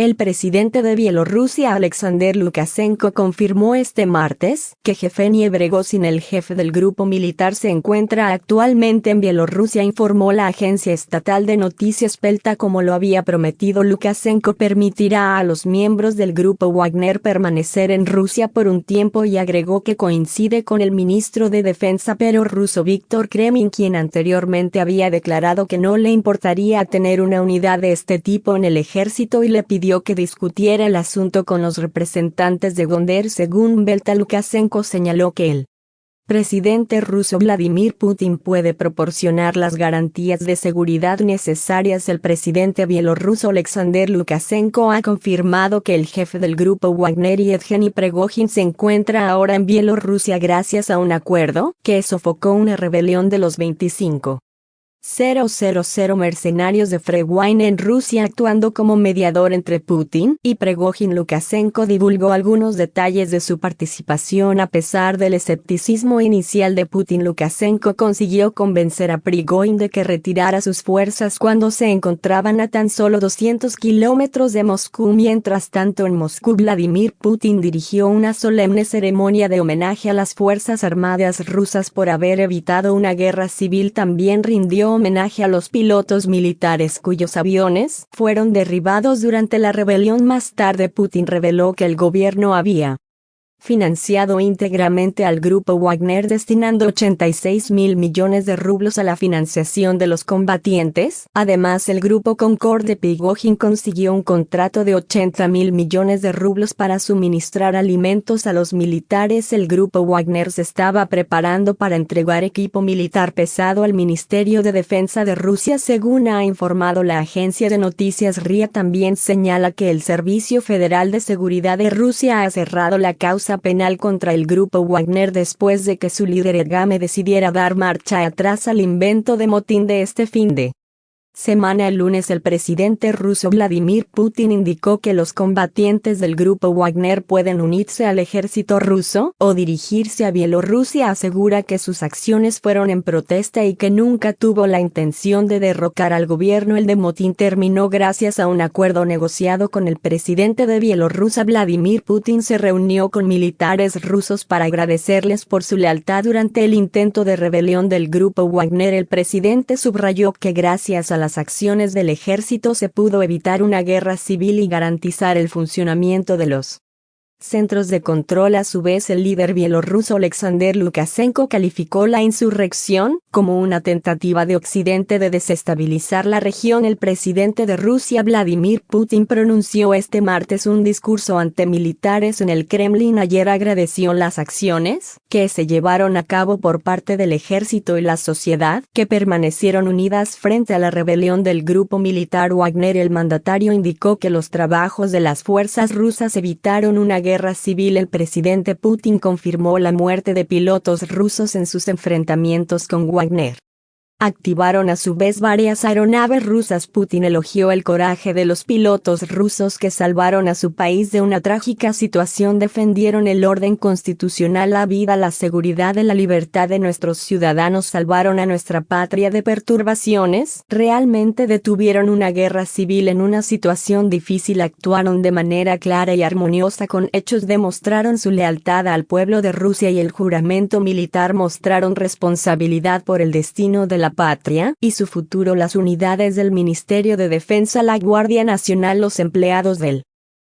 El presidente de Bielorrusia Alexander Lukashenko confirmó este martes que Yevgeny Prigozhin, el jefe del grupo militar, se encuentra actualmente en Bielorrusia, informó la agencia estatal de noticias Pelta. Como lo había prometido, Lukashenko permitirá a los miembros del grupo Wagner permanecer en Rusia por un tiempo y agregó que coincide con el ministro de Defensa prorruso Víktor Kremin, quien anteriormente había declarado que no le importaría tener una unidad de este tipo en el ejército y le pidió que discutiera el asunto con los representantes de Gonder. Según Belta, Lukashenko señaló que el presidente ruso Vladimir Putin puede proporcionar las garantías de seguridad necesarias. El presidente bielorruso Alexander Lukashenko ha confirmado que el jefe del grupo Wagner, Yevgeny Prigozhin, se encuentra ahora en Bielorrusia gracias a un acuerdo que sofocó una rebelión de los 25.000 mercenarios de Freewine en Rusia, actuando como mediador entre Putin y Prigozhin. Lukashenko divulgó algunos detalles de su participación a pesar del escepticismo inicial de Putin. Lukashenko consiguió convencer a Prigozhin de que retirara sus fuerzas cuando se encontraban a tan solo 200 kilómetros de Moscú. Mientras tanto, en Moscú, Vladimir Putin dirigió una solemne ceremonia de homenaje a las Fuerzas Armadas rusas por haber evitado una guerra civil. También rindió homenaje a los pilotos militares cuyos aviones fueron derribados durante la rebelión. Más tarde, Putin reveló que el gobierno había financiado íntegramente al grupo Wagner, destinando 86.000 millones de rublos a la financiación de los combatientes. Además, el grupo Concord de Prigozhin consiguió un contrato de 80.000 millones de rublos para suministrar alimentos a los militares. El grupo Wagner se estaba preparando para entregar equipo militar pesado al Ministerio de Defensa de Rusia, según ha informado la agencia de noticias RIA. También señala que el Servicio Federal de Seguridad de Rusia ha cerrado la causa penal contra el grupo Wagner después de que su líder Yevgeny decidiera dar marcha atrás al invento de motín de este fin de semana. El lunes, el presidente ruso Vladimir Putin indicó que los combatientes del grupo Wagner pueden unirse al ejército ruso o dirigirse a Bielorrusia. Asegura que sus acciones fueron en protesta y que nunca tuvo la intención de derrocar al gobierno. El de motín terminó gracias a un acuerdo negociado con el presidente de Bielorrusia. Vladimir Putin se reunió con militares rusos para agradecerles por su lealtad durante el intento de rebelión del grupo Wagner. El presidente subrayó que gracias a las acciones del ejército se pudo evitar una guerra civil y garantizar el funcionamiento de los centros de control. A su vez, el líder bielorruso Alexander Lukashenko calificó la insurrección como una tentativa de Occidente de desestabilizar la región. El presidente de Rusia Vladimir Putin pronunció este martes un discurso ante militares en el Kremlin. Ayer agradeció las acciones que se llevaron a cabo por parte del ejército y la sociedad, que permanecieron unidas frente a la rebelión del grupo militar Wagner. El mandatario indicó que los trabajos de las fuerzas rusas evitaron una guerra civil. El presidente Putin confirmó la muerte de pilotos rusos en sus enfrentamientos con Wagner. Activaron a su vez varias aeronaves rusas. Putin elogió el coraje de los pilotos rusos que salvaron a su país de una trágica situación. Defendieron el orden constitucional, la vida, la seguridad y la libertad de nuestros ciudadanos. Salvaron a nuestra patria de perturbaciones. Realmente detuvieron una guerra civil en una situación difícil. Actuaron de manera clara y armoniosa con hechos. Demostraron su lealtad al pueblo de Rusia y el juramento militar. Mostraron responsabilidad por el destino de la patria y su futuro. Las unidades del Ministerio de Defensa, la Guardia Nacional, los empleados del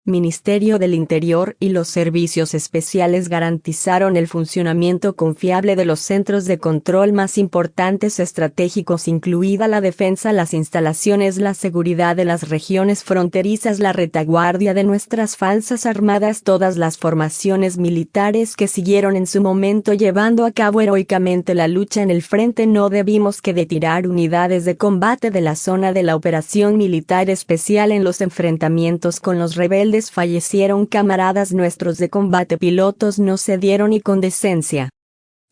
Ministerio del Interior y los servicios especiales garantizaron el funcionamiento confiable de los centros de control más importantes estratégicos, incluida la defensa, las instalaciones, la seguridad de las regiones fronterizas, la retaguardia de nuestras fuerzas armadas, todas las formaciones militares que siguieron en su momento llevando a cabo heroicamente la lucha en el frente. No debimos que retirar unidades de combate de la zona de la operación militar especial en los enfrentamientos con los rebeldes. Fallecieron camaradas nuestros de combate, pilotos no cedieron y con decencia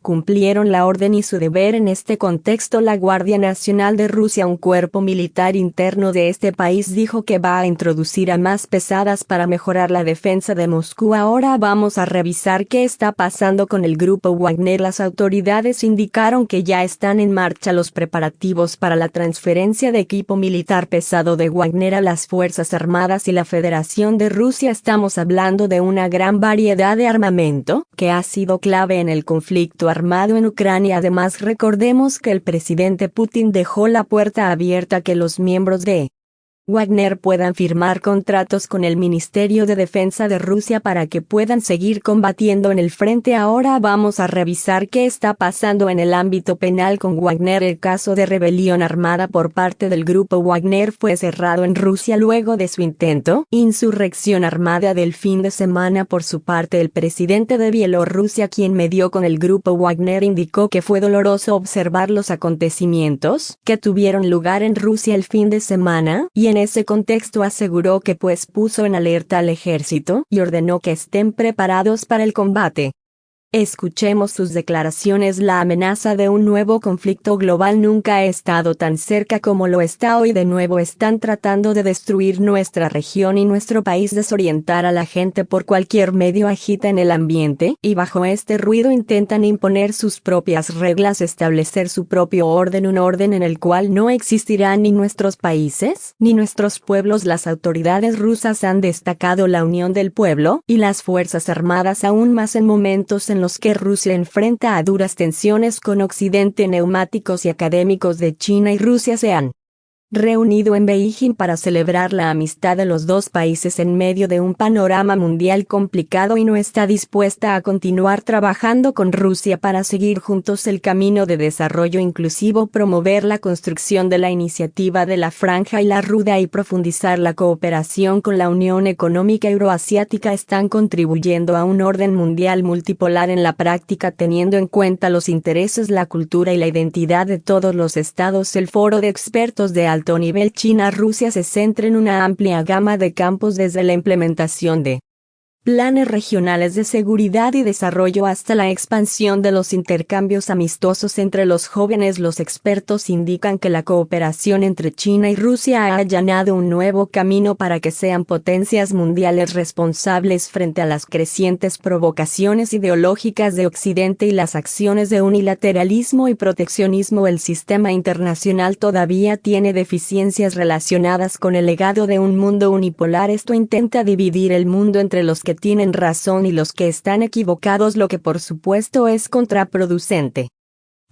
cumplieron la orden y su deber. En este contexto, la Guardia Nacional de Rusia, un cuerpo militar interno de este país, dijo que va a introducir armas pesadas para mejorar la defensa de Moscú. Ahora vamos a revisar qué está pasando con el grupo Wagner. Las autoridades indicaron que ya están en marcha los preparativos para la transferencia de equipo militar pesado de Wagner a las Fuerzas Armadas y la Federación de Rusia. Estamos hablando de una gran variedad de armamento que ha sido clave en el conflicto armado en Ucrania. Además, recordemos que el presidente Putin dejó la puerta abierta a que los miembros de Wagner puedan firmar contratos con el Ministerio de Defensa de Rusia para que puedan seguir combatiendo en el frente. Ahora vamos a revisar qué está pasando en el ámbito penal con Wagner. El caso de rebelión armada por parte del grupo Wagner fue cerrado en Rusia luego de su intento insurrección armada del fin de semana. Por su parte, el presidente de Bielorrusia, quien medió con el grupo Wagner, indicó que fue doloroso observar los acontecimientos que tuvieron lugar en Rusia el fin de semana, y en ese contexto aseguró que puso en alerta al ejército y ordenó que estén preparados para el combate. Escuchemos sus declaraciones. La amenaza de un nuevo conflicto global nunca ha estado tan cerca como lo está hoy. De nuevo están tratando de destruir nuestra región y nuestro país, desorientar a la gente por cualquier medio, agitan el ambiente, y bajo este ruido intentan imponer sus propias reglas, establecer su propio orden, un orden en el cual no existirán ni nuestros países, ni nuestros pueblos. Las autoridades rusas han destacado la unión del pueblo y las Fuerzas Armadas, aún más en momentos en los que Rusia enfrenta a duras tensiones con Occidente. Neumáticos y académicos de China y Rusia se han reunido en Beijing para celebrar la amistad de los dos países en medio de un panorama mundial complicado, y no está dispuesta a continuar trabajando con Rusia para seguir juntos el camino de desarrollo inclusivo, promover la construcción de la iniciativa de la Franja y la Ruda y profundizar la cooperación con la Unión Económica Euroasiática. Están contribuyendo a un orden mundial multipolar en la práctica, teniendo en cuenta los intereses, la cultura y la identidad de todos los estados. El foro de expertos de alto nivel China-Rusia se centra en una amplia gama de campos, desde la implementación de planes regionales de seguridad y desarrollo hasta la expansión de los intercambios amistosos entre los jóvenes. Los expertos indican que la cooperación entre China y Rusia ha allanado un nuevo camino para que sean potencias mundiales responsables frente a las crecientes provocaciones ideológicas de Occidente y las acciones de unilateralismo y proteccionismo. El sistema internacional todavía tiene deficiencias relacionadas con el legado de un mundo unipolar. Esto intenta dividir el mundo entre los que tienen razón y los que están equivocados, lo que por supuesto es contraproducente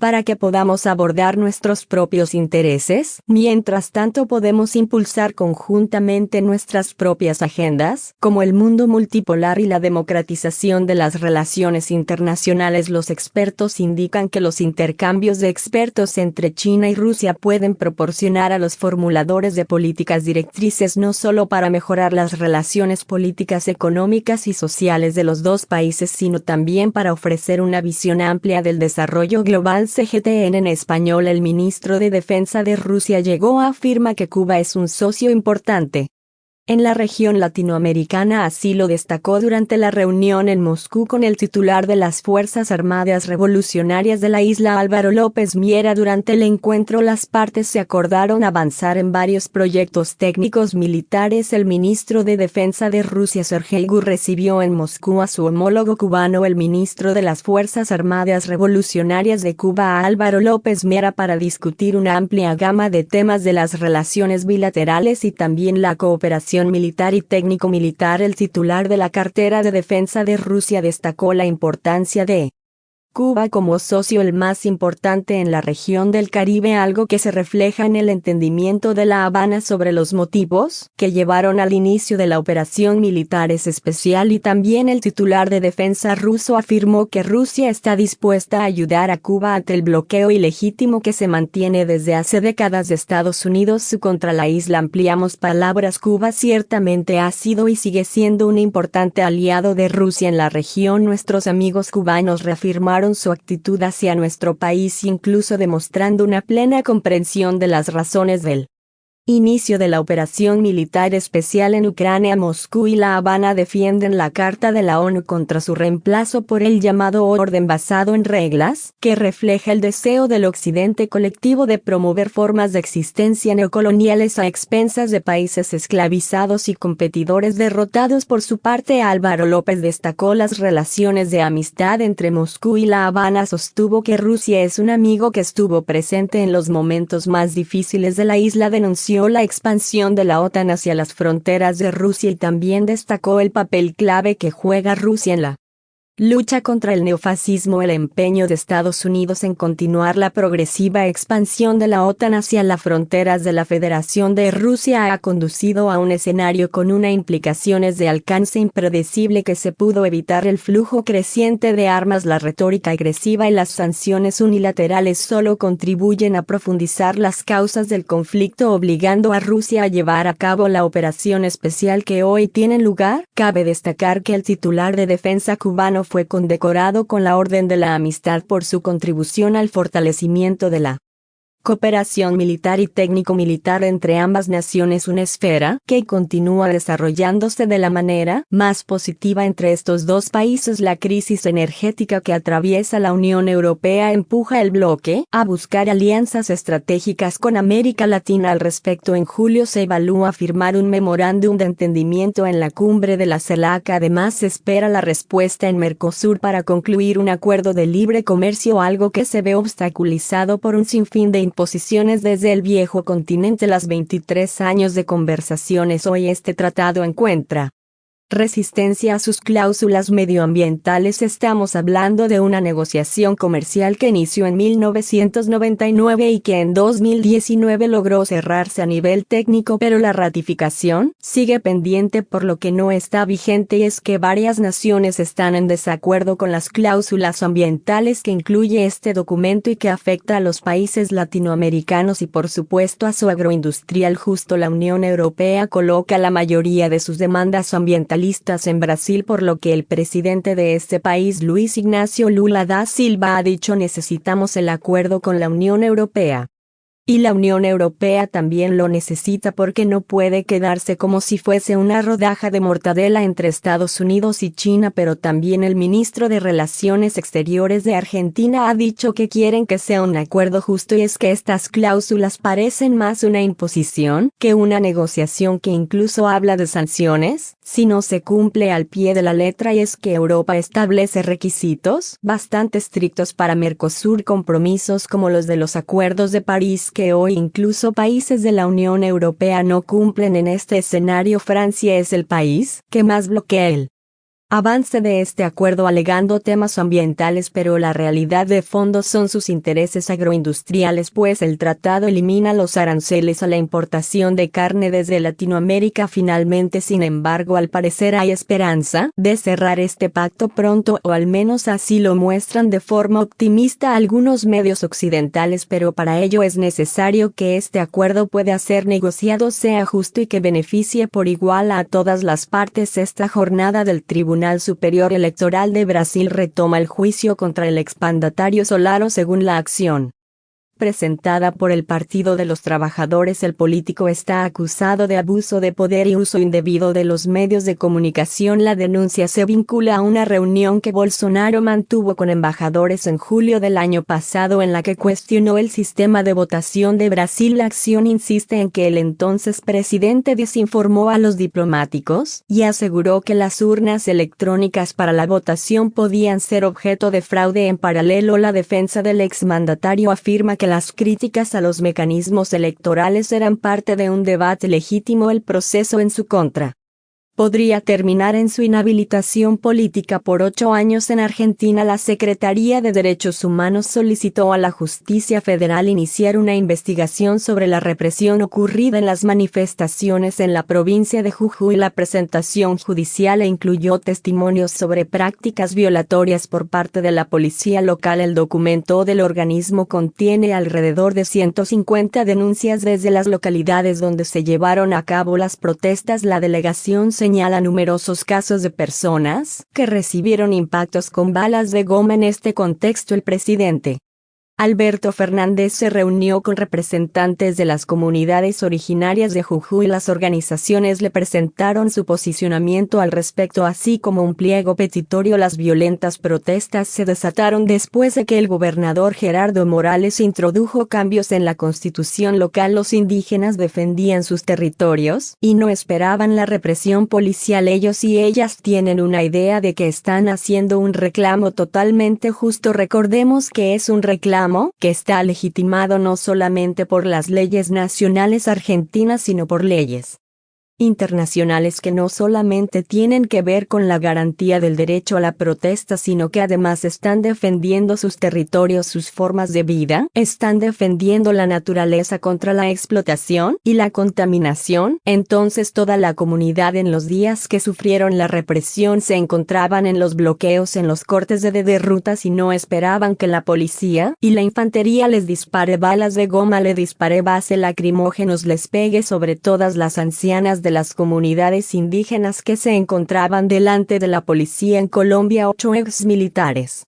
para que podamos abordar nuestros propios intereses. Mientras tanto, podemos impulsar conjuntamente nuestras propias agendas, como el mundo multipolar y la democratización de las relaciones internacionales. Los expertos indican que los intercambios de expertos entre China y Rusia pueden proporcionar a los formuladores de políticas directrices no solo para mejorar las relaciones políticas, económicas y sociales de los dos países, sino también para ofrecer una visión amplia del desarrollo global. CGTN en español. El ministro de Defensa de Rusia afirma que Cuba es un socio importante en la región latinoamericana. Así lo destacó durante la reunión en Moscú con el titular de las Fuerzas Armadas Revolucionarias de la isla, Álvaro López Miera. Durante el encuentro, las partes se acordaron avanzar en varios proyectos técnicos militares. El ministro de Defensa de Rusia, Sergei Gu, recibió en Moscú a su homólogo cubano, el ministro de las Fuerzas Armadas Revolucionarias de Cuba, Álvaro López Miera, para discutir una amplia gama de temas de las relaciones bilaterales y también la cooperación militar y técnico-militar. El titular de la cartera de defensa de Rusia destacó la importancia de Cuba como socio el más importante en la región del Caribe, algo que se refleja en el entendimiento de La Habana sobre los motivos que llevaron al inicio de la operación militar especial. Y también el titular de defensa ruso afirmó que Rusia está dispuesta a ayudar a Cuba ante el bloqueo ilegítimo que se mantiene desde hace décadas de Estados Unidos contra la isla. Ampliamos palabras. Cuba ciertamente ha sido y sigue siendo un importante aliado de Rusia en la región. Nuestros amigos cubanos reafirmaron su actitud hacia nuestro país, incluso demostrando una plena comprensión de las razones del Inicio de la operación militar especial en Ucrania. Moscú y La Habana defienden la Carta de la ONU contra su reemplazo por el llamado orden basado en reglas, que refleja el deseo del Occidente colectivo de promover formas de existencia neocoloniales a expensas de países esclavizados y competidores derrotados. Por su parte, Álvaro López destacó las relaciones de amistad entre Moscú y La Habana. Sostuvo que Rusia es un amigo que estuvo presente en los momentos más difíciles de la isla. Denunció la expansión de la OTAN hacia las fronteras de Rusia y también destacó el papel clave que juega Rusia en la lucha contra el neofascismo. El empeño de Estados Unidos en continuar la progresiva expansión de la OTAN hacia las fronteras de la Federación de Rusia ha conducido a un escenario con unas implicaciones de alcance impredecible que se pudo evitar el flujo creciente de armas. La retórica agresiva y las sanciones unilaterales solo contribuyen a profundizar las causas del conflicto, obligando a Rusia a llevar a cabo la operación especial que hoy tiene lugar. Cabe destacar que el titular de defensa cubano fue condecorado con la Orden de la Amistad por su contribución al fortalecimiento de la cooperación militar y técnico-militar entre ambas naciones, una esfera que continúa desarrollándose de la manera más positiva entre estos dos países. La crisis energética que atraviesa la Unión Europea empuja al bloque a buscar alianzas estratégicas con América Latina. Al respecto, en julio se evalúa firmar un memorándum de entendimiento en la cumbre de la CELAC. Además, se espera la respuesta en Mercosur para concluir un acuerdo de libre comercio, algo que se ve obstaculizado por un sinfín de imposiciones desde el viejo continente. Las 23 años de conversaciones, hoy este tratado encuentra resistencia a sus cláusulas medioambientales. Estamos hablando de una negociación comercial que inició en 1999 y que en 2019 logró cerrarse a nivel técnico, pero la ratificación sigue pendiente, por lo que no está vigente, y es que varias naciones están en desacuerdo con las cláusulas ambientales que incluye este documento y que afecta a los países latinoamericanos y por supuesto a su agroindustrial. Justo la Unión Europea coloca la mayoría de sus demandas ambientales en Brasil, por lo que el presidente de este país, Luis Ignacio Lula da Silva, ha dicho: necesitamos el acuerdo con la Unión Europea. Y la Unión Europea también lo necesita, porque no puede quedarse como si fuese una rodaja de mortadela entre Estados Unidos y China. Pero también el ministro de Relaciones Exteriores de Argentina ha dicho que quieren que sea un acuerdo justo, y es que estas cláusulas parecen más una imposición que una negociación, que incluso habla de sanciones si no se cumple al pie de la letra, y es que Europa establece requisitos bastante estrictos para Mercosur, compromisos como los de los acuerdos de París que hoy incluso países de la Unión Europea no cumplen. En este escenario, Francia es el país que más bloquea el avance de este acuerdo, alegando temas ambientales, pero la realidad de fondo son sus intereses agroindustriales, pues el tratado elimina los aranceles a la importación de carne desde Latinoamérica. Finalmente, sin embargo, al parecer hay esperanza de cerrar este pacto pronto, o al menos así lo muestran de forma optimista algunos medios occidentales, pero para ello es necesario que este acuerdo pueda ser negociado, sea justo y que beneficie por igual a todas las partes. Esta jornada del Tribunal Superior Electoral de Brasil retoma el juicio contra el exmandatario Solaro. Según la acción presentada por el Partido de los Trabajadores, el político está acusado de abuso de poder y uso indebido de los medios de comunicación. La denuncia se vincula a una reunión que Bolsonaro mantuvo con embajadores en julio del año pasado, en la que cuestionó el sistema de votación de Brasil. La acción insiste en que el entonces presidente desinformó a los diplomáticos y aseguró que las urnas electrónicas para la votación podían ser objeto de fraude. En paralelo, la defensa del exmandatario afirma que las críticas a los mecanismos electorales eran parte de un debate legítimo. El proceso en su contra podría terminar en su inhabilitación política por 8 años. En Argentina, la Secretaría de Derechos Humanos solicitó a la Justicia Federal iniciar una investigación sobre la represión ocurrida en las manifestaciones en la provincia de Jujuy. La presentación judicial incluyó testimonios sobre prácticas violatorias por parte de la policía local. El documento del organismo contiene alrededor de 150 denuncias desde las localidades donde se llevaron a cabo las protestas. La delegación señala numerosos casos de personas que recibieron impactos con balas de goma. En este contexto, el presidente Alberto Fernández se reunió con representantes de las comunidades originarias de Jujuy. Las organizaciones le presentaron su posicionamiento al respecto, así como un pliego petitorio. Las violentas protestas se desataron después de que el gobernador Gerardo Morales introdujo cambios en la constitución local. Los indígenas defendían sus territorios y no esperaban la represión policial. Ellos y ellas tienen una idea de que están haciendo un reclamo totalmente justo. Recordemos que es un reclamo que está legitimado no solamente por las leyes nacionales argentinas, sino por leyes internacionales que no solamente tienen que ver con la garantía del derecho a la protesta, sino que además están defendiendo sus territorios, sus formas de vida, están defendiendo la naturaleza contra la explotación y la contaminación. Entonces toda la comunidad en los días que sufrieron la represión se encontraban en los bloqueos, en los cortes de rutas, y no esperaban que la policía y la infantería les dispare balas de goma, le dispare gases lacrimógenos, les pegue sobre todas las ancianas de las comunidades indígenas que se encontraban delante de la policía. En Colombia, 8 exmilitares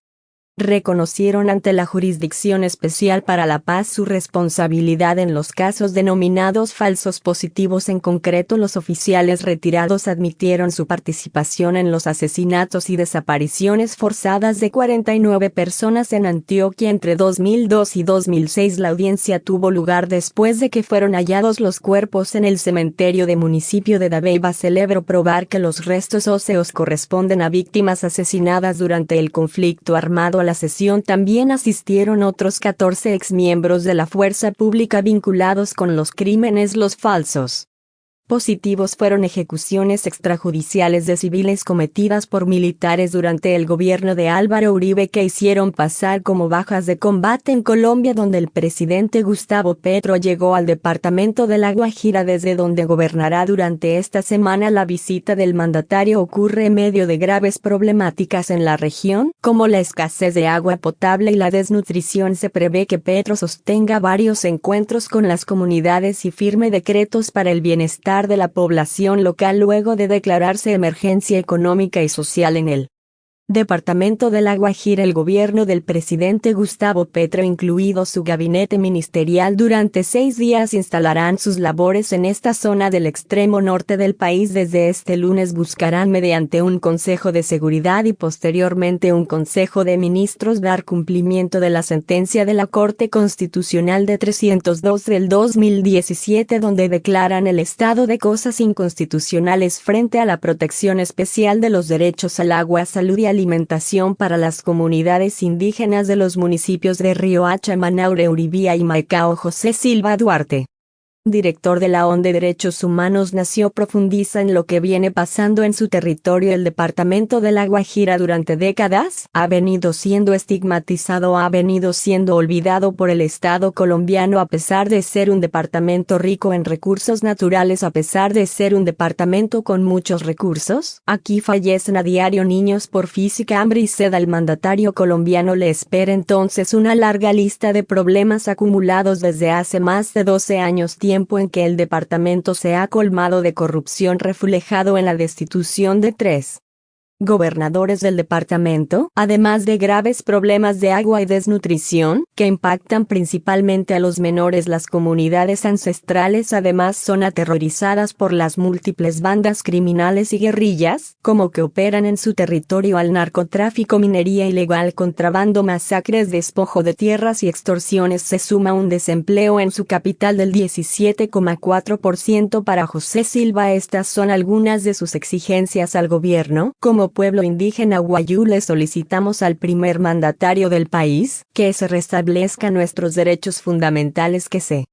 reconocieron ante la Jurisdicción Especial para la Paz su responsabilidad en los casos denominados falsos positivos. En concreto, los oficiales retirados admitieron su participación en los asesinatos y desapariciones forzadas de 49 personas en Antioquia entre 2002 y 2006. La audiencia tuvo lugar después de que fueron hallados los cuerpos en el cementerio de municipio de Dabeiba. Se logró probar que los restos óseos corresponden a víctimas asesinadas durante el conflicto armado. A la sesión también asistieron otros 14 exmiembros de la fuerza pública vinculados con los crímenes. Los falsos positivos fueron ejecuciones extrajudiciales de civiles cometidas por militares durante el gobierno de Álvaro Uribe, que hicieron pasar como bajas de combate en Colombia, donde el presidente Gustavo Petro llegó al departamento de La Guajira, desde donde gobernará durante esta semana. La visita del mandatario ocurre en medio de graves problemáticas en la región, como la escasez de agua potable y la desnutrición. Se prevé que Petro sostenga varios encuentros con las comunidades y firme decretos para el bienestar de la población local luego de declararse emergencia económica y social en el departamento de La Guajira. El gobierno del presidente Gustavo Petro, incluido su gabinete ministerial, durante 6 días instalarán sus labores en esta zona del extremo norte del país. Desde este lunes buscarán, mediante un Consejo de Seguridad y posteriormente un Consejo de Ministros, dar cumplimiento de la sentencia de la Corte Constitucional de 302 del 2017, donde declaran el estado de cosas inconstitucionales frente a la protección especial de los derechos al agua, salud y alimentación para las comunidades indígenas de los municipios de Riohacha, Manaure, Uribía y Maicao. José Silva Duarte, director de la ONG de Derechos Humanos Nació, profundiza en lo que viene pasando en su territorio. El departamento de La Guajira durante décadas ha venido siendo estigmatizado, ha venido siendo olvidado por el Estado colombiano. A pesar de ser un departamento rico en recursos naturales, a pesar de ser un departamento con muchos recursos, aquí fallecen a diario niños por física, hambre y sed. Al mandatario colombiano le espera entonces una larga lista de problemas acumulados desde hace más de 12 años, tiempo en que el departamento se ha colmado de corrupción, reflejado en la destitución de 3 gobernadores del departamento, además de graves problemas de agua y desnutrición, que impactan principalmente a los menores. Las comunidades ancestrales además son aterrorizadas por las múltiples bandas criminales y guerrillas, como que operan en su territorio. Al narcotráfico, minería ilegal, contrabando, masacres, despojo de tierras y extorsiones se suma un desempleo en su capital del 17,4%. Para José Silva, estas son algunas de sus exigencias al gobierno. Como pueblo indígena Wayuu, le solicitamos al primer mandatario del país que se restablezcan nuestros derechos fundamentales, que se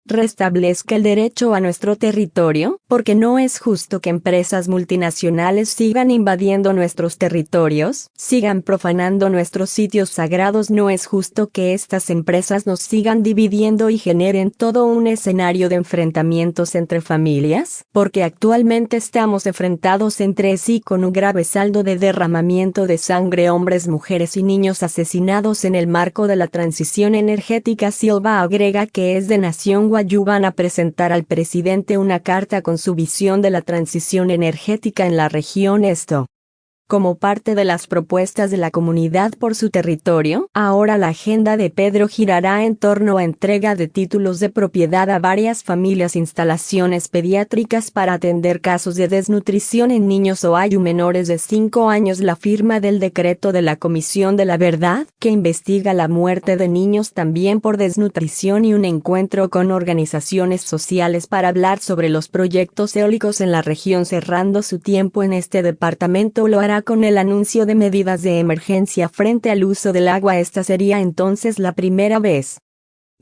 restablezca el derecho a nuestro territorio, porque no es justo que empresas multinacionales sigan invadiendo nuestros territorios, sigan profanando nuestros sitios sagrados. No es justo que estas empresas nos sigan dividiendo y generen todo un escenario de enfrentamientos entre familias, porque actualmente estamos enfrentados entre sí con un grave saldo de derramamiento de sangre, hombres, mujeres y niños asesinados en el marco de la transición energética. Silva agrega que es de Nación Wayuu van a presentar al presidente una carta con su visión de la transición energética en la región. Esto Como parte de las propuestas de la comunidad por su territorio, ahora la agenda de Pedro girará en torno a entrega de títulos de propiedad a varias familias, instalaciones pediátricas para atender casos de desnutrición en niños o ayu menores de 5 años, la firma del decreto de la Comisión de la Verdad, que investiga la muerte de niños también por desnutrición, y un encuentro con organizaciones sociales para hablar sobre los proyectos eólicos en la región. Cerrando su tiempo en este departamento, lo hará con el anuncio de medidas de emergencia frente al uso del agua. Esta sería entonces la primera vez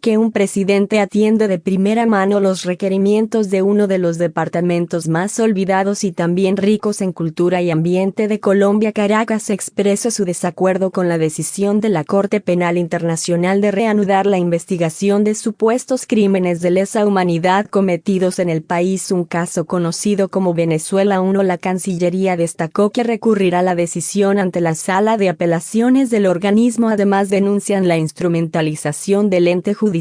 que un presidente atiende de primera mano los requerimientos de uno de los departamentos más olvidados y también ricos en cultura y ambiente de Colombia. Caracas expresó su desacuerdo con la decisión de la Corte Penal Internacional de reanudar la investigación de supuestos crímenes de lesa humanidad cometidos en el país, un caso conocido como Venezuela 1. La Cancillería destacó que recurrirá la decisión ante la Sala de Apelaciones del organismo. Además, denuncian la instrumentalización del ente judicial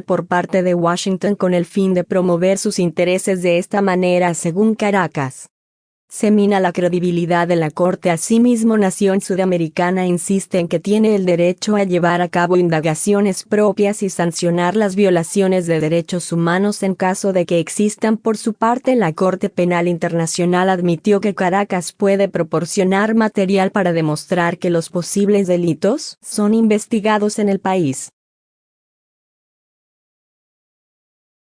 por parte de Washington con el fin de promover sus intereses de esta manera. Según Caracas, se mina la credibilidad de la Corte. Asimismo, Nación Sudamericana insiste en que tiene el derecho a llevar a cabo indagaciones propias y sancionar las violaciones de derechos humanos en caso de que existan. Por su parte, la Corte Penal Internacional admitió que Caracas puede proporcionar material para demostrar que los posibles delitos son investigados en el país.